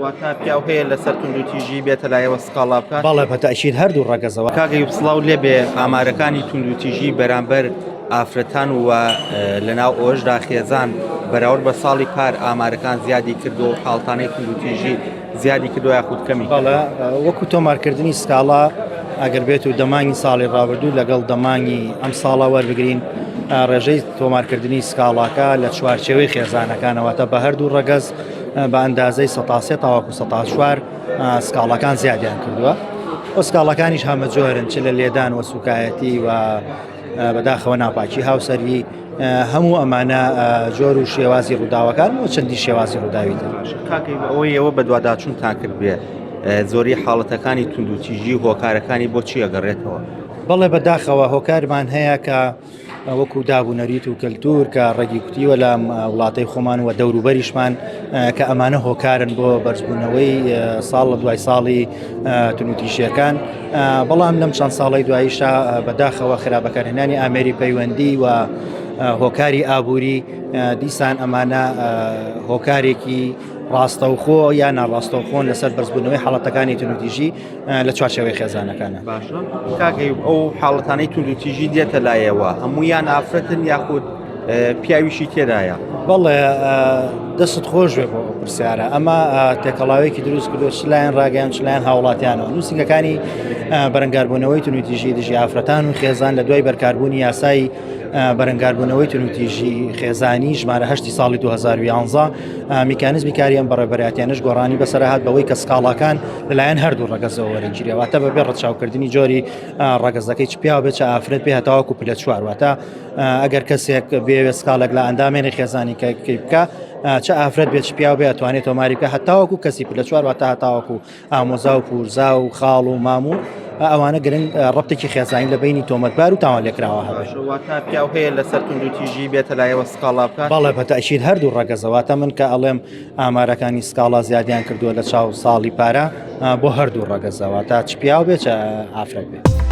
واتە پیاو هەیە لەسەر توندوتیژی بێتە لایەوە سکاڵا بکات. بەڵێ بەتەئکید هەردوو ڕەگەزەوە. کاگەی سڵاو لێبێ ئامارەکانی توندوتیژی بەرامبەر ئافرەتان و لەناو ئەوەشدا خێزان بەراورد بە ساڵی پار ئامارەکان زیادی کردو و حاڵتانەی توندوتیژی زیادی کردو یاخود کەمی. بەڵێ وەکو تۆمارکردنی سکاڵا ئەگەر بێت و دەمانی ساڵی ڕابردوو لەگەڵ دەمانی ئەم ساڵە وەربگرین ڕێژەی تۆمارکردنی سکاڵاکە لە چوارچێوەی خێزانەکانەوەتە بە هەردوو ڕەگەز بە ئەندازەی ١ تاوەکو ١ سکاڵەکان زیادیان کردووە. ئەو سکاڵەکانیش هەمە جۆرن چ لە لێدان وە سوکایەتی و بەداخەوە ناپاکی هاوسەری هەموو ئەمانە جۆر و شێوازی ڕووداوەکان و چەندی شێوازی ڕووداوی کاکەی ئەوەی ئەوە بە دوواداچوونتان کرد بێ زۆری حاڵەتەکانی توندوتیژی و هۆکارەکانی بۆچی ئەگەڕێتەوە؟ بەڵێ بەداخەوە هۆکارمان هەیە کە وەکو دابوونەریت و کەلتور کە ڕێگی کوتیوە لە وڵاتەی خۆمان و دەوروبەریشمان کە ئەمانە هۆکارن بۆ بەرزبوونەوەی ساڵ لە دوای ساڵی توندوتیژیەکان. بەڵام لەم چەند ساڵی دواییشە بەداخەوە خراپەکارهێنانی ئامێری پەیوەندی و هۆکاری ئابووری دیسان ئەمانە هۆکارێکی ڕاستەوخۆ یان ناڕاستەوخۆن لەسەر بەرزبوونەوەی حاڵەتەکانی توندوتیژی لە چوارچێوەی خێزانەکانە. باشە کاکەی ئەو حاڵەتانەی توندوتیژی دێتە لایەوە هەموویان ئافرەتن یاخود پیاویشی تێدایە؟ بەڵێ دەست خۆش بێ بۆ پرسیارە ئەمە تێکەڵاوێکی دروست کردو چلایەن ڕاگەیان چلایەن هاوڵاتیانەوە نووسنگەکانی بەرەنگاربوونەوەی توندوتیژی دژی ئافرەتان و خێزان لە دوای بەرکاربوونی یاسای بەرەنگاربوونەوەی توندوتیژی خێزانی ژمارە 8 ساڵی 2011 میکانیزمی کاریان بەڕێبەراتیانش گۆڕانی بەسەرهات بەوەی کە سکاڵاکان لەلایەن هەردوو ڕەگەزەوە وەرەگیریەوەتە بەبێ ڕەچاوکردنی جۆری ڕەگەزەکەی چ پیاو بێت چ ئافرەت بێ هەتاوەکو پلە چوارەوەتە ئەگەر کەسێک بێوێ سکاڵێک لە ئەندامێنی خێزانی کە بکە چه ئافرەت بێت چ پیاو بێ ئەتوانێت تۆماری بکە هەتاوەکو کەسی پلە چوارەوەتە هەتاوەکو ئامۆزا و پورزا و خاڵ و ماموو ئەوانە گرنگ ڕەبتێکی خێزانی لە بینی تۆمەتبار و تاوان لێکراوە هەبێت. واتە پیاو هەیە لەسەر توندوتیژی بێتە لایەوە سکاڵا بکات؟ بەڵێ بەتەئکید هەردوو ڕەگەزەواتە من کە ئەڵێم ئامارەکانی سکاڵا زیادیان کردووە لە چاو ساڵی پارە بۆ هەردوو ڕەگەزەواتە چ پیاو بێت چ ئافرەت بێت.